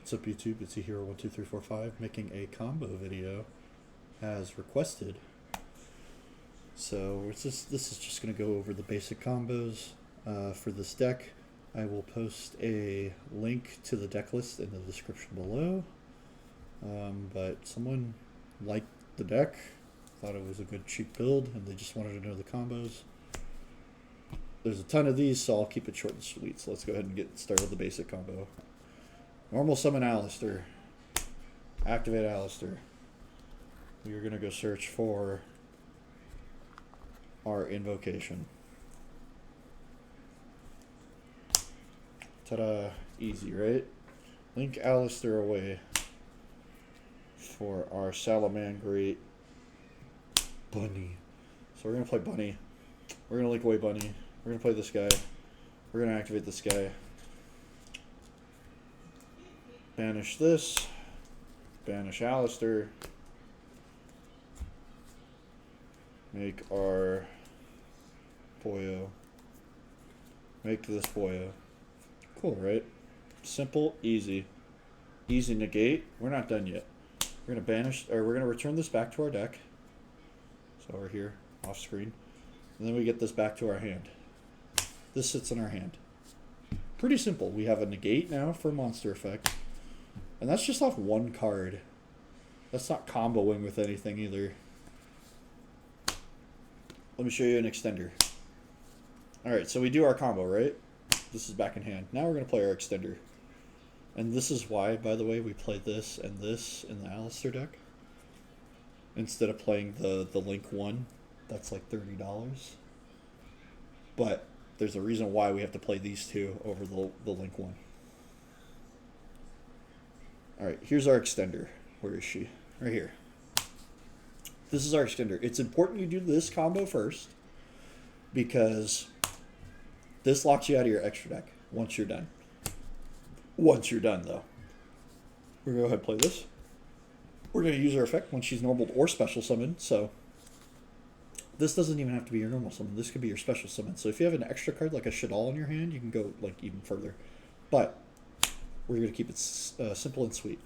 What's up YouTube, it's Hero12345 making a combo video as requested. So this is just going to go over the basic combos for this deck. I will post a link to the deck list in the description below. But someone liked the deck, thought it was a good cheap build, and they just wanted to know the combos. There's a ton of these, so I'll keep it short and sweet. So let's go ahead and get started with the basic combo. Normal summon Alistair. Activate Alistair. We are going to go search for our invocation. Ta-da! Easy, right? Link Alistair away for our Salamangreat Bunny. So we're going to play Bunny. We're going to link away Bunny. We're going to play this guy. We're going to activate this guy. Banish this. Banish Alistair. Make our Boyo. Make this Boyo. Cool, right? Simple, easy. Easy negate. We're not done yet. We're gonna banish, or we're gonna return this back to our deck. So we're here, off screen. And then we get this back to our hand. This sits in our hand. Pretty simple. We have a negate now for monster effect. And that's just off one card. That's not comboing with anything either. Let me show you an extender. Alright, so we do our combo, right? This is back in hand. Now we're going to play our extender. And this is why, by the way, we played this and this in the Alistair deck. Instead of playing the Link 1. That's like $30. But there's a reason why we have to play these two over the Link 1. Alright, here's our extender. Where is she? Right here. This is our extender. It's important you do this combo first, because this locks you out of your extra deck once you're done. Once you're done, though. We're going to go ahead and play this. We're going to use our effect when she's normal or special summon, so this doesn't even have to be your normal summon. This could be your special summon. So if you have an extra card like a Shaddoll in your hand, you can go like even further. But we're going to keep it simple and sweet.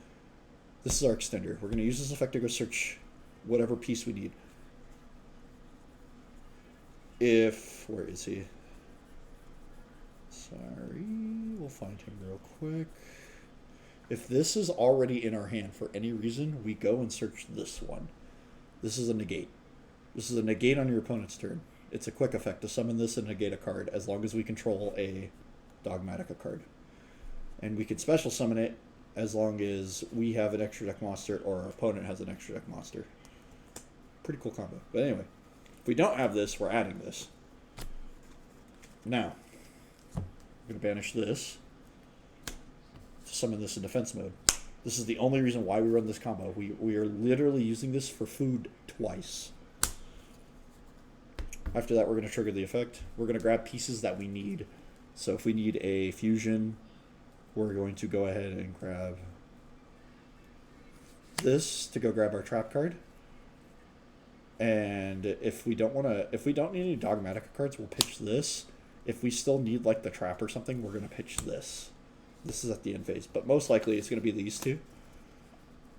This is our extender. We're going to use this effect to go search whatever piece we need. Where is he? Sorry, we'll find him real quick. If this is already in our hand for any reason, we go and search this one. This is a negate. This is a negate on your opponent's turn. It's a quick effect to summon this and negate a card as long as we control a Dogmatika card. And we can special summon it as long as we have an extra deck monster or our opponent has an extra deck monster. Pretty cool combo. But anyway, if we don't have this, we're adding this. Now, I'm going to banish this to summon this in defense mode. This is the only reason why we run this combo. We are literally using this for food twice. After that, we're going to trigger the effect. We're going to grab pieces that we need. So if we need a fusion, we're going to go ahead and grab this to go grab our trap card. And if we don't need any Dogmatika cards, we'll pitch this. If we still need like the trap or something, we're going to pitch this. This is at the end phase, but most likely it's going to be these two.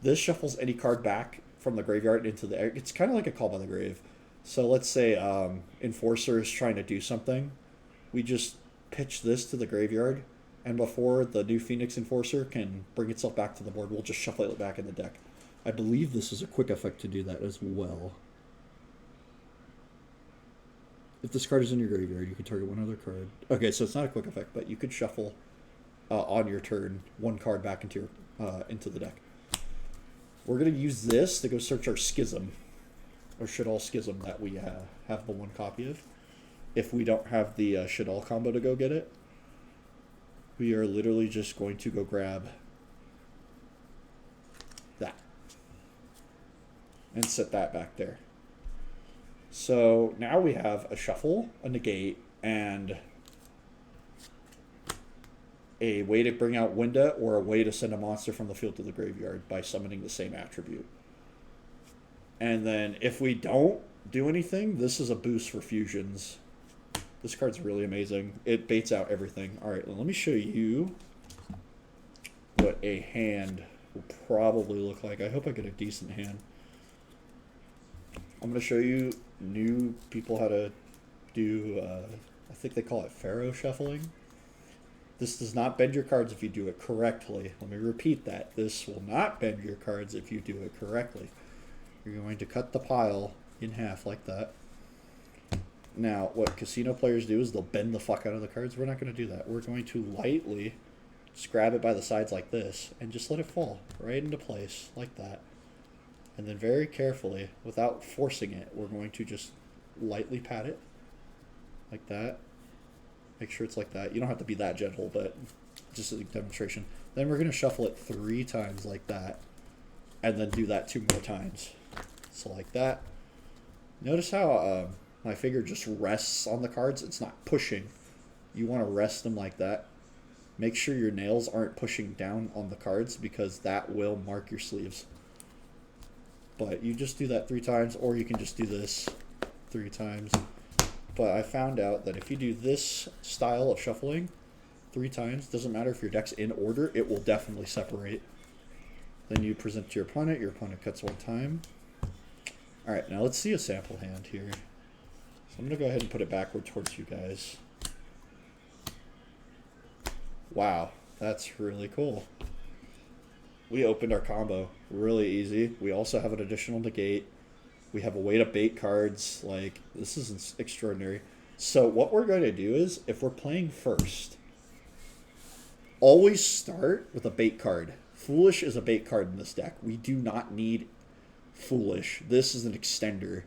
This shuffles any card back from the graveyard into the air. It's kind of like a call by the grave. So let's say Enforcer is trying to do something. We just pitch this to the graveyard. And before the new Phoenix Enforcer can bring itself back to the board, we'll just shuffle it back in the deck. I believe this is a quick effect to do that as well. If this card is in your graveyard, you can target one other card. Okay, so it's not a quick effect, but you could shuffle on your turn one card back into the deck. We're going to use this to go search our Schism, or Shaddoll Schism that we have the one copy of. If we don't have the Shaddoll combo to go get it, we are literally just going to go grab that and set that back there. So now we have a shuffle, a negate, and a way to bring out Winda or a way to send a monster from the field to the graveyard by summoning the same attribute. And then if we don't do anything, this is a boost for fusions. This card's really amazing. It baits out everything. All right, let me show you what a hand will probably look like. I hope I get a decent hand. I'm going to show you new people how to do, I think they call it Pharaoh shuffling. This does not bend your cards if you do it correctly. Let me repeat that. This will not bend your cards if you do it correctly. You're going to cut the pile in half like that. Now, what casino players do is they'll bend the fuck out of the cards. We're not going to do that. We're going to lightly just grab it by the sides like this and just let it fall right into place like that. And then very carefully, without forcing it, we're going to just lightly pat it like that. Make sure it's like that. You don't have to be that gentle, but just a demonstration. Then we're going to shuffle it 3 times like that. And then do that 2 more times. So like that. Notice how my finger just rests on the cards. It's not pushing. You want to rest them like that. Make sure your nails aren't pushing down on the cards because that will mark your sleeves. But you just do that 3 times, or you can just do this 3 times. But I found out that if you do this style of shuffling 3 times, doesn't matter if your deck's in order, it will definitely separate. Then you present to your opponent cuts 1 time. Alright, now let's see a sample hand here. So I'm going to go ahead and put it backward towards you guys. Wow, that's really cool. We opened our combo really easy. We also have an additional negate. We have a way to bait cards. Like, this is extraordinary. So what we're going to do is, if we're playing first, always start with a bait card. Foolish is a bait card in this deck. We do not need Foolish. This is an extender.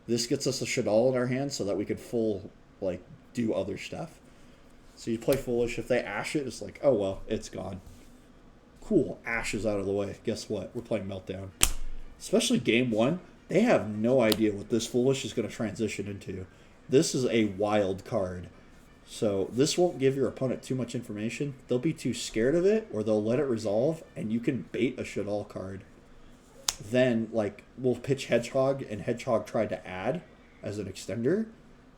This gets us a Shaddoll in our hand so that we could do other stuff. So you play Foolish. If they ash it, it's like, oh well, it's gone. Cool, Ash is out of the way. Guess what? We're playing Meltdown. Especially game 1. They have no idea what this Foolish is going to transition into. This is a wild card. So this won't give your opponent too much information. They'll be too scared of it, or they'll let it resolve, and you can bait a Shaddoll card. Then, we'll pitch Hedgehog, and Hedgehog try to add as an extender,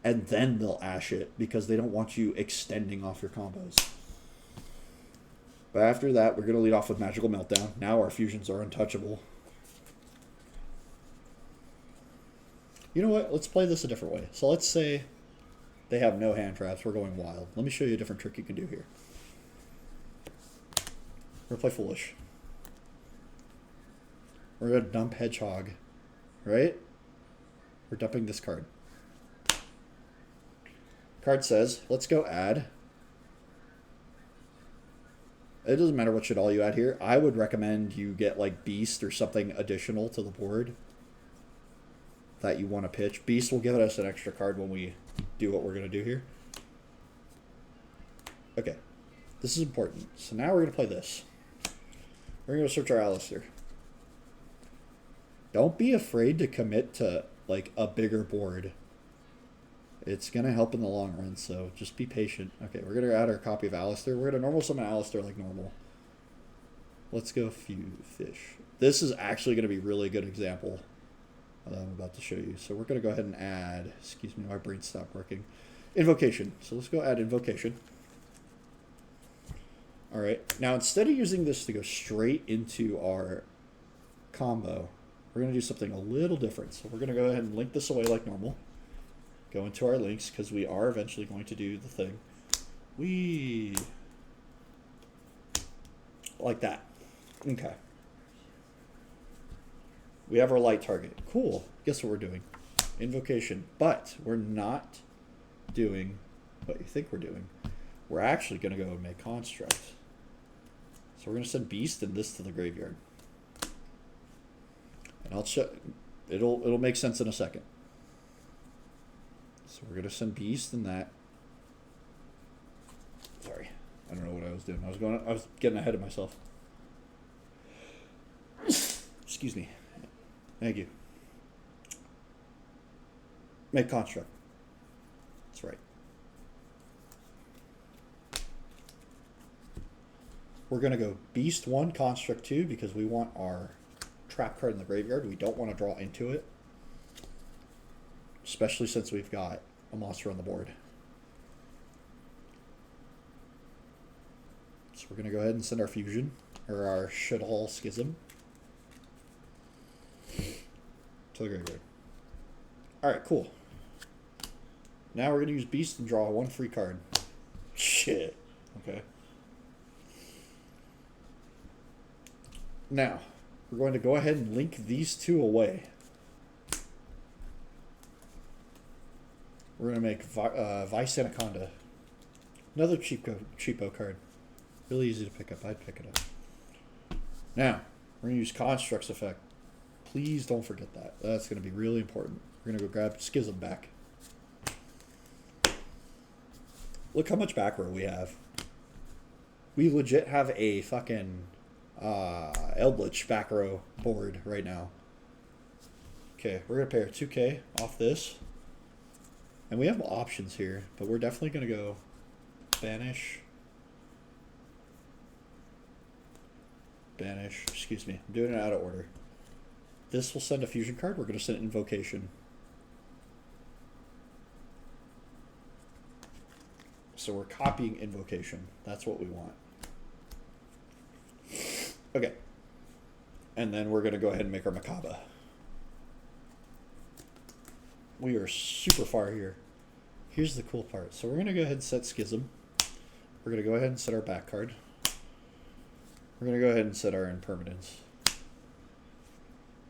and then they'll ash it, because they don't want you extending off your combos. But after that, we're going to lead off with Magical Meltdown. Now our fusions are untouchable. You know what? Let's play this a different way. So let's say they have no hand traps. We're going wild. Let me show you a different trick you can do here. We're going to play Foolish. We're going to dump Hedgehog. Right? We're dumping this card. Card says, let's go add. It doesn't matter what Shaddoll you add here. I would recommend you get Beast or something additional to the board that you want to pitch. Beast will give us an extra card when we do what we're going to do here. Okay. This is important. So now we're going to play this. We're going to search our Alistair. Don't be afraid to commit to a bigger board. It's going to help in the long run, so just be patient. Okay, we're going to add our copy of Alistair. We're going to normal summon Alistair like normal. Let's go fish. This is actually going to be a really good example that I'm about to show you. So we're going to go ahead and add, excuse me, my brain stopped working, Invocation. So let's go add Invocation. All right, now instead of using this to go straight into our combo, we're going to do something a little different. So we're going to go ahead and link this away like normal. Go into our links, because we are eventually going to do the thing. Like that. Okay. We have our light target. Cool. Guess what we're doing? Invocation. But we're not doing what you think we're doing. We're actually going to go and make Construct. So we're going to send Beast and this to the graveyard. And I'll show. It'll make sense in a second. So we're going to send Beast and that. Sorry. I don't know what I was doing. I was getting ahead of myself. Excuse me. Thank you. Make Construct. That's right. We're going to go Beast 1, Construct 2, because we want our trap card in the graveyard. We don't want to draw into it. Especially since we've got a monster on the board. So we're going to go ahead and send our fusion. or our Shaddoll Schism to the graveyard. Alright, cool. Now we're going to use Beast and draw one free card. Shit. Okay. Now, we're going to go ahead and link these two away. We're going to make Vice Anaconda. Another cheapo card. Really easy to pick up. I'd pick it up. Now, we're going to use Construct's effect. Please don't forget that. That's going to be really important. We're going to go grab Schism back. Look how much back row we have. We legit have a fucking Eldritch back row board right now. Okay, we're going to pay our 2K off this. And we have options here, but we're definitely going to go Banish. Banish, excuse me. I'm doing it out of order. This will send a fusion card. We're going to send Invocation. So we're copying Invocation. That's what we want. Okay. And then we're going to go ahead and make our Macabre. We are super far here. Here's the cool part. So we're going to go ahead and set Schism. We're going to go ahead and set our back card. We're going to go ahead and set our Impermanence.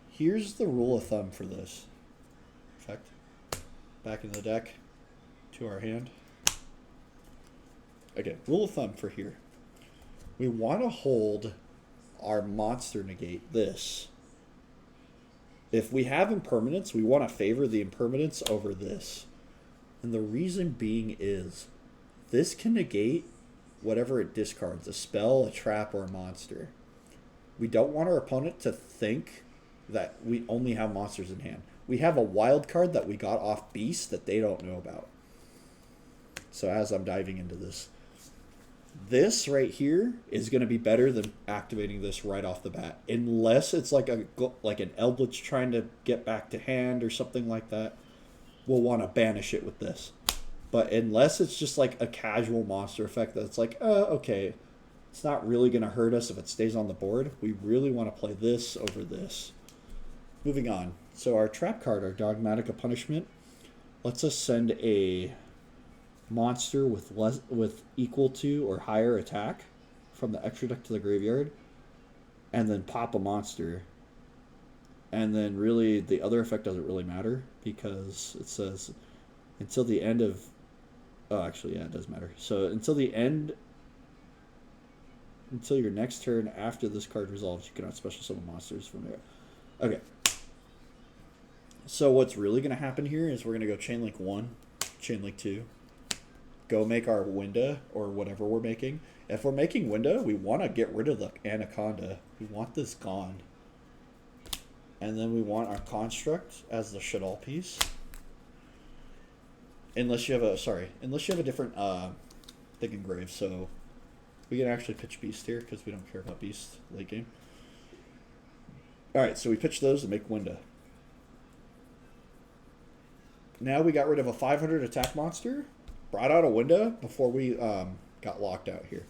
Here's the rule of thumb for this effect. Back in the deck to our hand. Again, rule of thumb for here. We want to hold our monster negate this. If we have Impermanence, we want to favor the Impermanence over this. And the reason being is this can negate whatever it discards, a spell, a trap, or a monster. We don't want our opponent to think that we only have monsters in hand. We have a wild card that we got off Beast that they don't know about. So as I'm diving into this, this right here is going to be better than activating this right off the bat, unless it's like an Eldritch trying to get back to hand or something like that. We'll want to banish it with this. But unless it's just like a casual monster effect that's like, okay, it's not really going to hurt us if it stays on the board, we really want to play this over this. Moving on. So our trap card, our Dogmatika Punishment, lets us send a monster with equal to or higher attack from the extra deck to the graveyard, and then pop a monster. And then really the other effect doesn't really matter because it says until the end of actually yeah, it does matter. So until your next turn after this card resolves, you cannot special summon monsters from there. Okay. So what's really going to happen here is we're going to go Chainlink 1, Chainlink 2, go make our Winda or whatever we're making. If we're making Winda, we want to get rid of the Anaconda. We want this gone. And then we want our Construct as the Shaddoll piece. Unless you have a different thing engraved. So we can actually pitch Beast here because we don't care about Beast late game. Alright, so we pitch those to make Winda. Now we got rid of a 500 attack monster. Brought out a Winda before we got locked out here.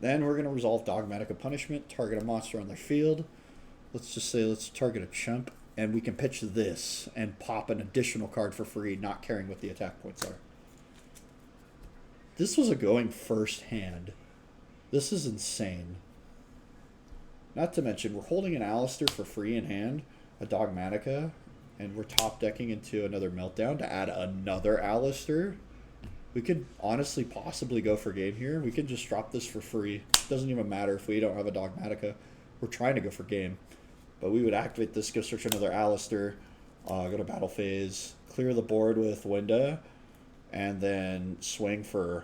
Then we're going to resolve Dogmatika Punishment. Target a monster on their field. Let's just say let's target a chump. And we can pitch this and pop an additional card for free, not caring what the attack points are. This was a going first hand. This is insane. Not to mention, we're holding an Alistair for free in hand, a Dogmatika, and we're top decking into another Meltdown to add another Alistair. We could honestly possibly go for game here. We could just drop this for free. It doesn't even matter if we don't have a Dogmatika. We're trying to go for game. But we would activate this, go search another Alistair, go to battle phase, clear the board with Winda, and then swing for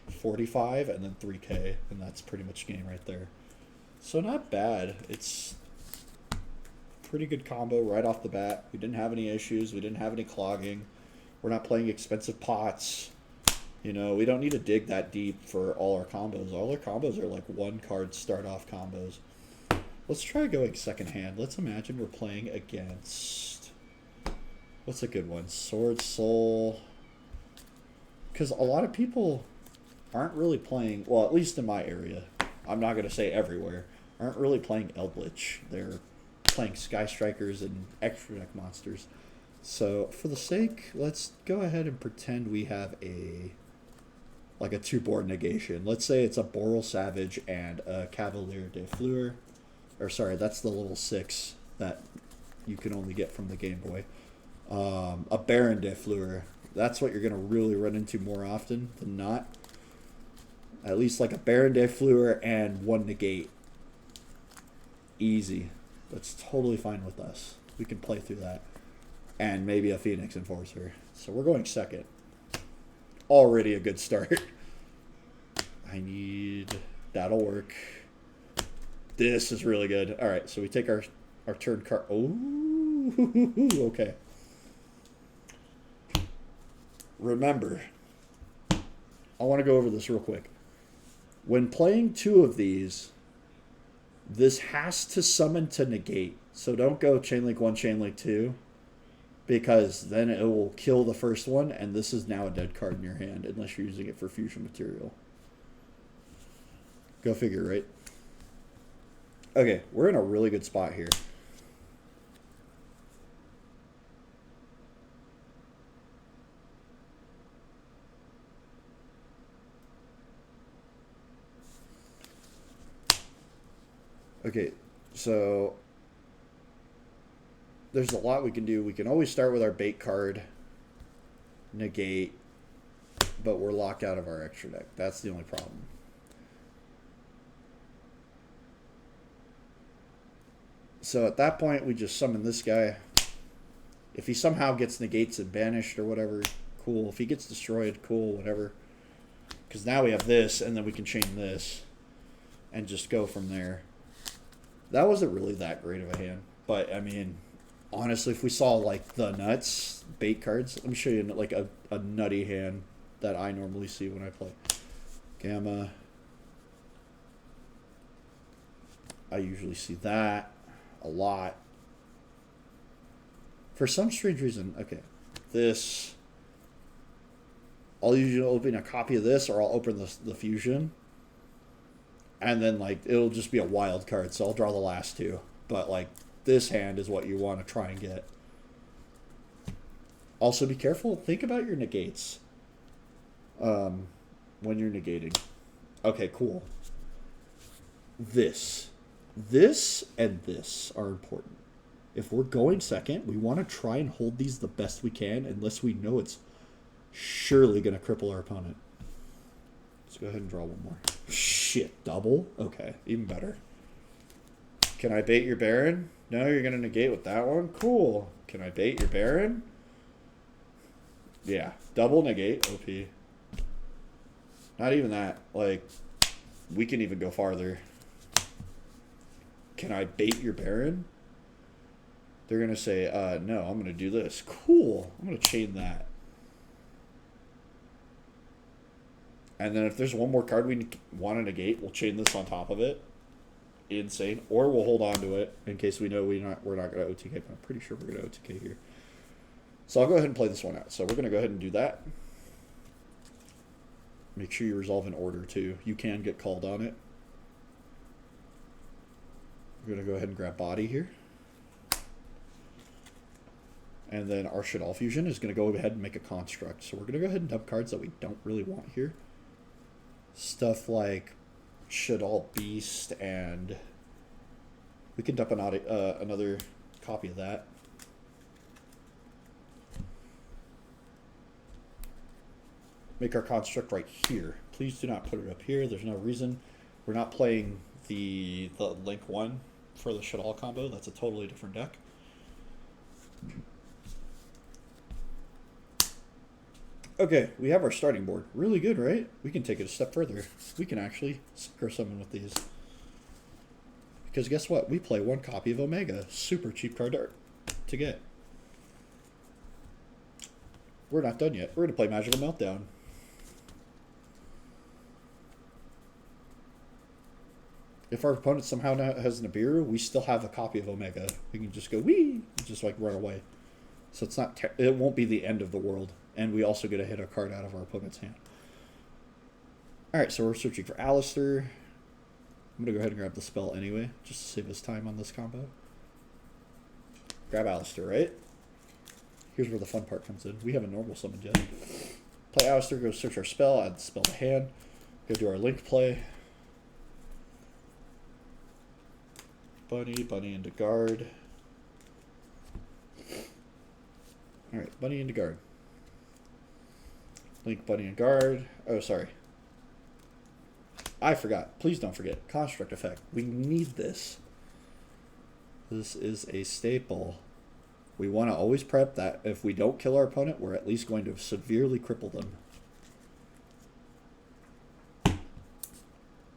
45 and then 3k, and that's pretty much game right there. So not bad. It's pretty good combo right off the bat. We didn't have any issues. We didn't have any clogging. We're not playing expensive pots. You know, we don't need to dig that deep for all our combos. All our combos are like one card start off combos. Let's try going second hand. Let's imagine we're playing against, what's a good one? Sword Soul. Because a lot of people aren't really playing, well, at least in my area. I'm not going to say everywhere. aren't really playing Eldritch. They're playing Sky Strikers and extra deck monsters. So for the sake, let's go ahead and pretend we have a 2-board negation. Let's say it's a Boral Savage and a Cavalier de Fleur. Or sorry, that's the level 6 that you can only get from the Game Boy. A Baron de Fleur. That's what you're going to really run into more often than not. At least like a Baron de Fleur and 1 negate. Easy. That's totally fine with us. We can play through that. And maybe a Phoenix Enforcer. So we're going second. Already a good start. That'll work. This is really good. All right, so we take our turn card. Oh, okay. Remember, I want to go over this real quick. When playing 2 of these, this has to summon to negate. So don't go Chainlink 1, Chainlink 2, because then it will kill the first one, and this is now a dead card in your hand, unless you're using it for fusion material. Go figure, right? Okay, we're in a really good spot here. Okay, so there's a lot we can do. We can always start with our bait card, negate, but we're locked out of our extra deck. That's the only problem. So at that point, we just summon this guy. If he somehow gets negates and banished or whatever, cool. If he gets destroyed, cool, whatever. Because now we have this, and then we can chain this and just go from there. That wasn't really that great of a hand. But, I mean, honestly, if we saw, like, the nuts, bait cards, let me show you, like, a nutty hand that I normally see when I play. Gamma. I usually see that a lot. For some strange reason, okay, this, I'll usually open a copy of this, or I'll open the fusion, and then, like, it'll just be a wild card, so I'll draw the last 2. But, like, this hand is what you want to try and get. Also, be careful. Think about your negates when you're negating. Okay, cool. This and this are important. If we're going second, we want to try and hold these the best we can, unless we know it's surely going to cripple our opponent. Let's go ahead and draw one more. Shit, double? Okay, even better. Can I bait your Baron? No, you're going to negate with that one? Cool. Can I bait your Baron? Yeah, double negate, OP. Not even that. Like, we can even go farther. Can I bait your Baron? They're going to say, no, I'm going to do this. Cool. I'm going to chain that. And then if there's one more card we want to negate, we'll chain this on top of it. Insane. Or we'll hold on to it in case we know we're not going to OTK, but I'm pretty sure we're going to OTK here. So I'll go ahead and play this one out. So we're going to go ahead and do that. Make sure you resolve in order, too. You can get called on it. We're going to go ahead and grab body here. And then our Shaddoll Fusion is going to go ahead and make a construct. So we're going to go ahead and dump cards that we don't really want here. Stuff like Shaddoll Beast, and we can dump another copy of that. Make our construct right here. Please do not put it up here. There's no reason. We're not playing the Link 1 for the Shaddoll combo. That's a totally different deck. Okay, we have our starting board. Really good, right? We can take it a step further. We can actually synchro summon with these. Because guess what? We play 1 copy of Omega. Super cheap card art to get. We're not done yet. We're going to play Magical Meltdown. If our opponent somehow has an Nibiru, we still have a copy of Omega. We can just go, wee! Just like run away. So it's not. It won't be the end of the world. And we also get to hit a card out of our opponent's hand. Alright, so we're searching for Alistair. I'm going to go ahead and grab the spell anyway, just to save us time on this combo. Grab Alistair, right? Here's where the fun part comes in. We haven't normal summoned yet. Play Alistair, go search our spell, add the spell to hand. Go do our link play. Bunny into guard. Alright, Bunny into guard. Link Bunny and guard. Oh, sorry. I forgot. Please don't forget. Construct effect. We need this. This is a staple. We want to always prep that if we don't kill our opponent, we're at least going to severely cripple them.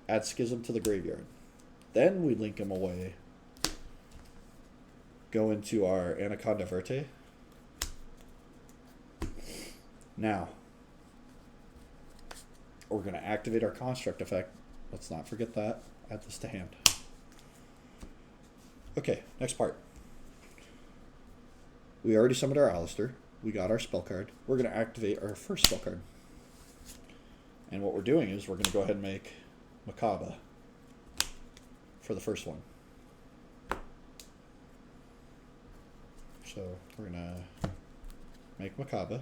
Add Schism to the graveyard. Then we link him away. Go into our Anaconda Verte. Now, we're going to activate our construct effect. Let's not forget that. Add this to hand. Okay, next part. We already summoned our Alistair. We got our spell card. We're going to activate our first spell card. And what we're doing is we're going to go ahead and make Macabre for the first one. So we're going to make Macabre,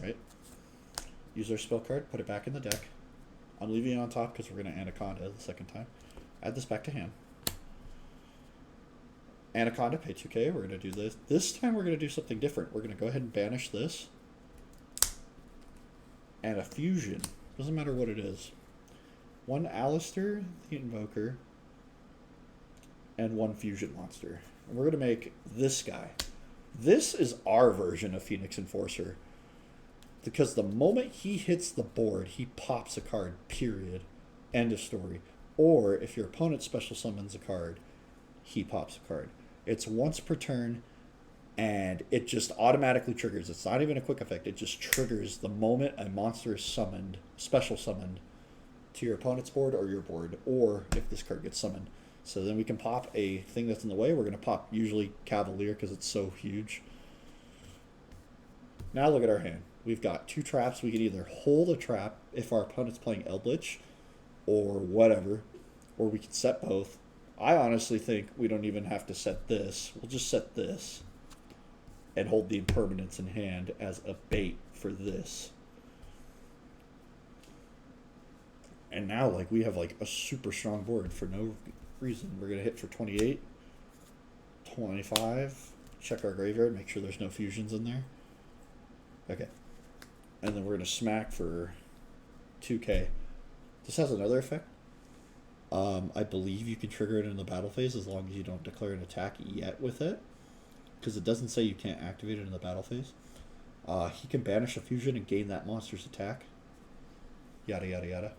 right? Use our spell card, put it back in the deck. I'm leaving it on top because we're going to Anaconda the second time. Add this back to hand. Anaconda, pay 2k. We're going to do this. This time we're going to do something different. We're going to go ahead and banish this. And a fusion. Doesn't matter what it is. One Alistair, the Invoker, and one fusion monster. And we're going to make this guy. This is our version of Phoenix Enforcer. Because the moment he hits the board, he pops a card, period. End of story. Or if your opponent special summons a card, he pops a card. It's once per turn, and it just automatically triggers. It's not even a quick effect. It just triggers the moment a monster is summoned, special summoned, to your opponent's board or your board, or if this card gets summoned. So then we can pop a thing that's in the way. We're going to pop usually Cavalier because it's so huge. Now look at our hand. We've got two traps. We can either hold a trap if our opponent's playing Eldritch or whatever, or we can set both. I honestly think we don't even have to set this. We'll just set this and hold the impermanence in hand as a bait for this. And now, like, we have, like, a super strong board for no reason. We're going to hit for 28, 25, check our graveyard, make sure there's no fusions in there. Okay. And then we're going to smack for 2k. This has another effect. I believe you can trigger it in the battle phase as long as you don't declare an attack yet with it. Because it doesn't say you can't activate it in the battle phase. He can banish a fusion and gain that monster's attack. Yada, yada, yada.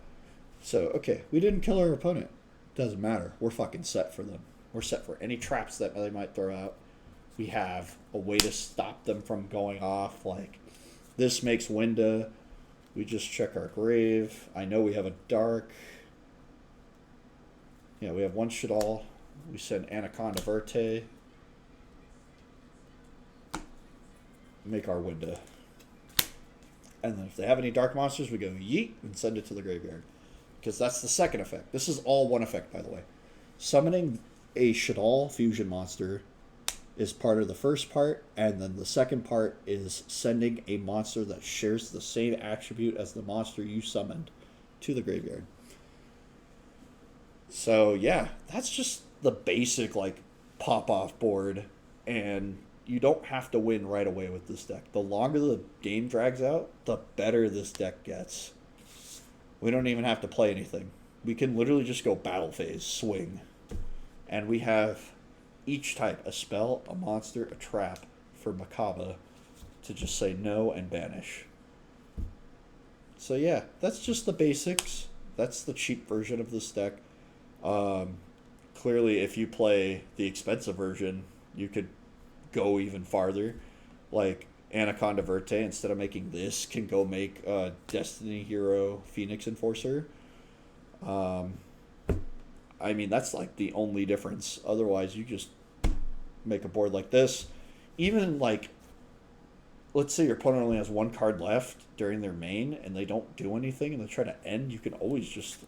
So, okay, we didn't kill our opponent. Doesn't matter. We're fucking set for them. We're set for any traps that they might throw out. We have a way to stop them from going off. Like, this makes Winda. We just check our grave. I know we have a dark. Yeah, we have one Shaddoll. We send Anaconda Verte. Make our Winda. And then if they have any dark monsters, we go yeet and send it to the graveyard. Because that's the second effect. This is all one effect, by the way. Summoning a Shaddoll fusion monster is part of the first part, and then the second part is sending a monster that shares the same attribute as the monster you summoned to the graveyard. So yeah, that's just the basic like pop-off board, and you don't have to win right away with this deck. The longer the game drags out, the better this deck gets. We don't even have to play anything. We can literally just go battle phase, swing. And we have each type, a spell, a monster, a trap for Macabre to just say no and banish. So yeah, that's just the basics. That's the cheap version of this deck. Clearly, if you play the expensive version, you could go even farther. Like Anaconda Verte, instead of making this, can go make a Destiny Hero Phoenix Enforcer. I mean, that's like the only difference. Otherwise, you just make a board like this. Even like, let's say your opponent only has one card left during their main and they don't do anything and they try to end, you can always just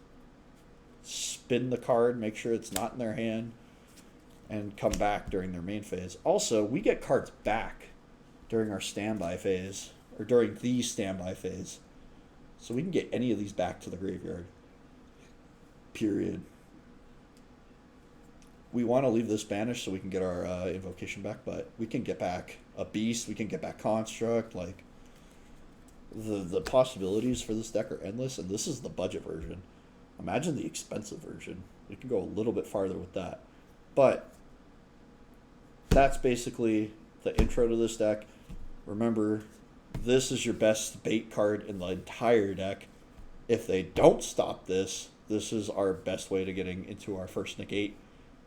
spin the card, make sure it's not in their hand, and come back during their main phase. Also, we get cards back during our standby phase, or during the standby phase. So we can get any of these back to the graveyard. Period. We want to leave this banished so we can get our invocation back, but we can get back a beast, we can get back construct, like the possibilities for this deck are endless, and this is the budget version. Imagine the expensive version. We can go a little bit farther with that. But that's basically the intro to this deck. Remember, this is your best bait card in the entire deck. If they don't stop this, this is our best way to getting into our first negate,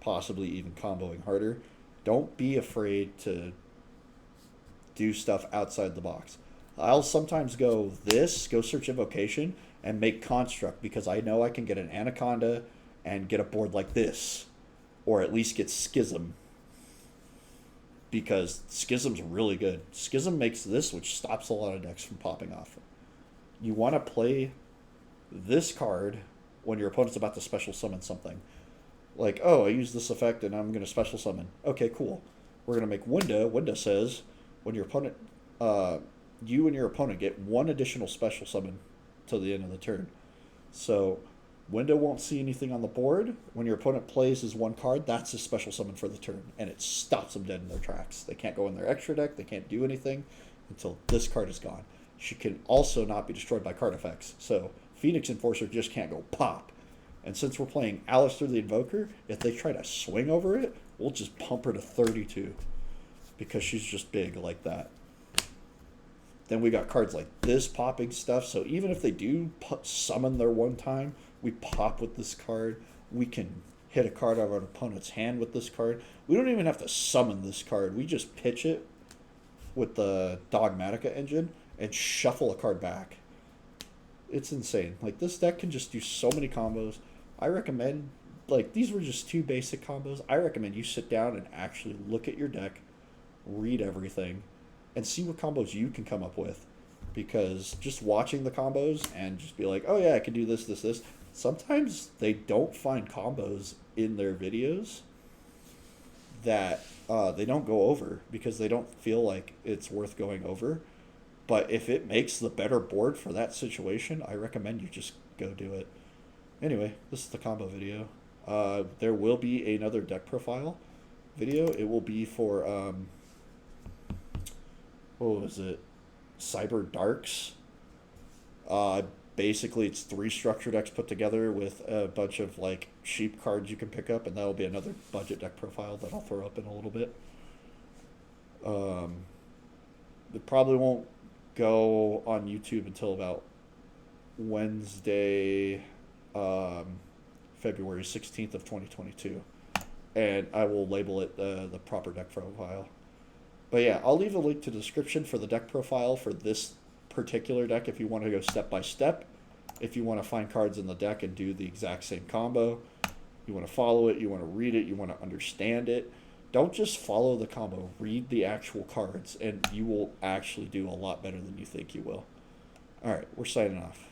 possibly even comboing harder. Don't be afraid to do stuff outside the box. I'll sometimes go search invocation and make construct because I know I can get an anaconda and get a board like this, or at least get schism, because schism's really good. Schism makes this, which stops a lot of decks from popping off. You want to play this card when your opponent's about to special summon something. Like, oh, I use this effect and I'm going to special summon. Okay, cool. We're going to make window. Window says when your opponent, you and your opponent get one additional special summon till the end of the turn. So window won't see anything on the board. When your opponent plays his one card, that's his special summon for the turn, and it stops them dead in their tracks. They can't go in their extra deck. They can't do anything until this card is gone. She can also not be destroyed by card effects. So Phoenix Enforcer just can't go pop. And since we're playing Alistair the Invoker, if they try to swing over it, we'll just pump her to 32 because she's just big like that. Then we got cards like this popping stuff. So even if they do summon their one time, we pop with this card. We can hit a card out of our opponent's hand with this card. We don't even have to summon this card. We just pitch it with the Dogmatika engine and shuffle a card back. It's insane. Like, this deck can just do so many combos. I recommend, like, these were just two basic combos. I recommend you sit down and actually look at your deck, read everything, and see what combos you can come up with. Because just watching the combos and just be like, oh yeah, I can do this, this, this. Sometimes they don't find combos in their videos that they don't go over because they don't feel like it's worth going over. But if it makes the better board for that situation, I recommend you just go do it. Anyway, this is the combo video. There will be another deck profile video. It will be for, what was it? Cyber Darks. Basically, it's 3 structure decks put together with a bunch of, like, cheap cards you can pick up, and that'll be another budget deck profile that I'll throw up in a little bit. It probably won't go on YouTube until about Wednesday, February 16th of 2022, and I will label it the proper deck profile. But yeah, I'll leave a link to the description for the deck profile for this particular deck if you want to go step by step. If you want to find cards in the deck and do the exact same combo, you want to follow it, you want to read it, you want to understand it. Don't just follow the combo. Read the actual cards, and you will actually do a lot better than you think you will. All right, we're signing off.